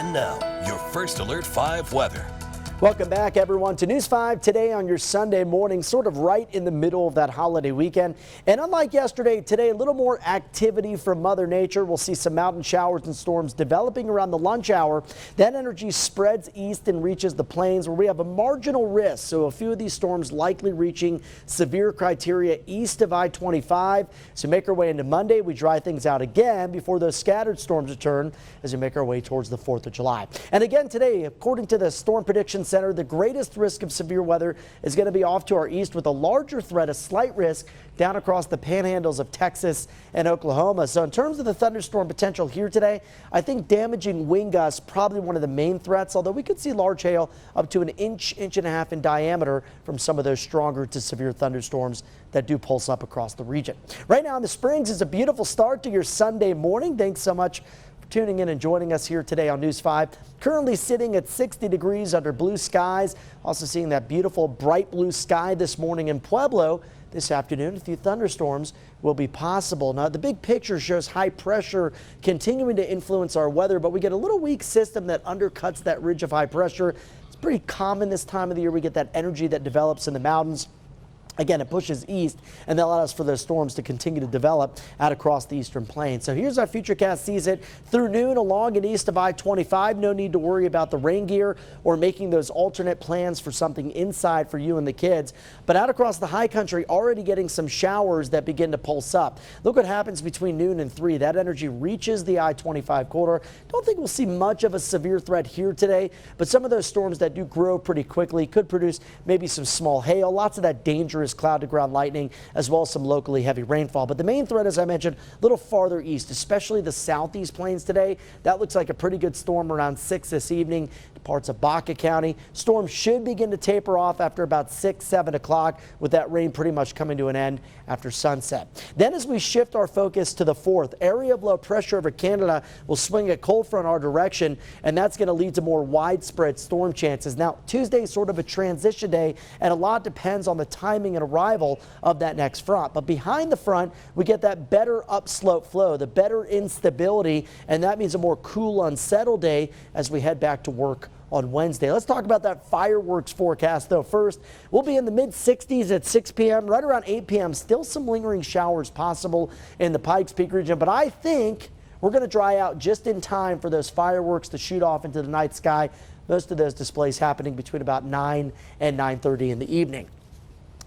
And now, your First Alert 5 weather. Welcome back, everyone, to News 5 today on your Sunday morning, sort of right in the middle of that holiday weekend. And unlike yesterday, today a little more activity from Mother Nature. We'll see some mountain showers and storms developing around the lunch hour. That energy spreads east and reaches the plains where we have a marginal risk. So a few of these storms likely reaching severe criteria east of I-25. So make our way into Monday. We dry things out again before those scattered storms return as we make our way towards the 4th of July. And again today, according to the Storm Prediction Center, the greatest risk of severe weather is going to be off to our east with a larger threat, a slight risk down across the panhandles of Texas and Oklahoma. So in terms of the thunderstorm potential here today, I think damaging wind gusts probably one of the main threats, although we could see large hail up to an inch and a half in diameter from some of those stronger to severe thunderstorms that do pulse up across the region. Right now in the Springs is a beautiful start to your Sunday morning. Thanks so much tuning in and joining us here today on News 5. Currently sitting at 60 degrees under blue skies. Also seeing that beautiful bright blue sky this morning in Pueblo. This afternoon, a few thunderstorms will be possible. Now, the big picture shows high pressure continuing to influence our weather, but we get a little weak system that undercuts that ridge of high pressure. It's pretty common this time of the year. We get that energy that develops in the mountains. Again, it pushes east, and that allows for those storms to continue to develop out across the eastern plains. So here's our Futurecast sees it through noon along and east of I-25. No need to worry about the rain gear or making those alternate plans for something inside for you and the kids. But out across the high country, already getting some showers that begin to pulse up. Look what happens between noon and 3. That energy reaches the I-25 corridor. Don't think we'll see much of a severe threat here today, but some of those storms that do grow pretty quickly could produce maybe some small hail, lots of that dangerous cloud to ground lightning, as well as some locally heavy rainfall. But the main threat, as I mentioned, a little farther east, especially the southeast plains today. That looks like a pretty good storm around 6 this evening. Parts of Baca County. Storms should begin to taper off after about 6, 7 o'clock, with that rain pretty much coming to an end after sunset. Then as we shift our focus to the 4th, area of low pressure over Canada will swing a cold front our direction, and that's going to lead to more widespread storm chances. Now, Tuesday is sort of a transition day, and a lot depends on the timing and arrival of that next front. But behind the front, we get that better upslope flow, the better instability, and that means a more cool, unsettled day as we head back to work on Wednesday. Let's talk about that fireworks forecast, though. First, we'll be in the mid-60s at 6 p.m. Right around 8 p.m., still some lingering showers possible in the Pikes Peak region, but I think we're going to dry out just in time for those fireworks to shoot off into the night sky. Most of those displays happening between about 9 and 9:30 in the evening.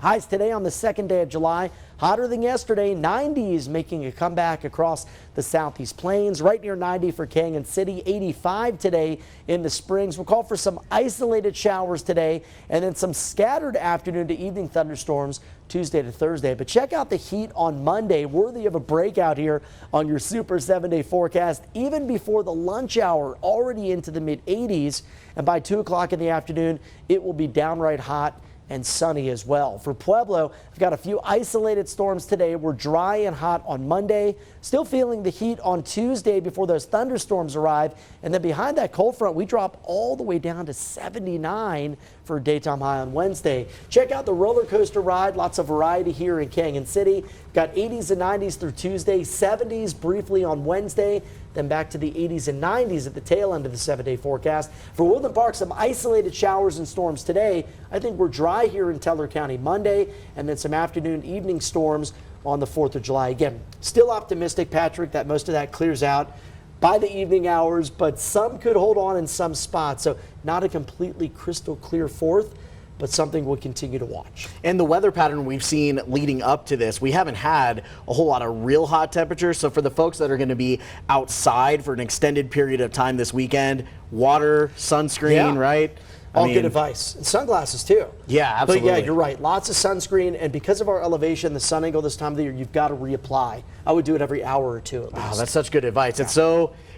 Highs today on the 2nd day of July, hotter than yesterday, 90s making a comeback across the southeast plains, right near 90 for Canyon City, 85 today in the Springs. We'll call for some isolated showers today and then some scattered afternoon to evening thunderstorms Tuesday to Thursday. But check out the heat on Monday, worthy of a breakout here on your Super 7-day forecast, even before the lunch hour, already into the mid-80s. And by 2 o'clock in the afternoon, it will be downright hot and sunny as well. For Pueblo, we've got a few isolated storms today. We're dry and hot on Monday, still feeling the heat on Tuesday before those thunderstorms arrive. And then behind that cold front, we drop all the way down to 79 for a daytime high on Wednesday. Check out the roller coaster ride. Lots of variety here in Canyon City. Got 80s and 90s through Tuesday, 70s briefly on Wednesday, then back to the 80s and 90s at the tail end of the 7-day forecast. For Woodland Park, some isolated showers and storms today. I think we're dry here in Teller County Monday, and then some afternoon, evening storms on the 4th of July. Again, still optimistic, Patrick, that most of that clears out by the evening hours, but some could hold on in some spots. So not a completely crystal clear 4th, but something we'll continue to watch. And the weather pattern we've seen leading up to this, we haven't had a whole lot of real hot temperatures. So for the folks that are going to be outside for an extended period of time this weekend, water, sunscreen, right? All good advice. And sunglasses too. Yeah, absolutely. But yeah, you're right. Lots of sunscreen, and because of our elevation, the sun angle this time of the year, you've got to reapply. I would do it every hour or two at least. Wow, that's such good advice. Yeah. It's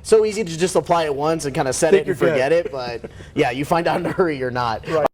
so easy to just apply it once and kind of set it and forget it, but yeah, you find out in a hurry you're not. Right.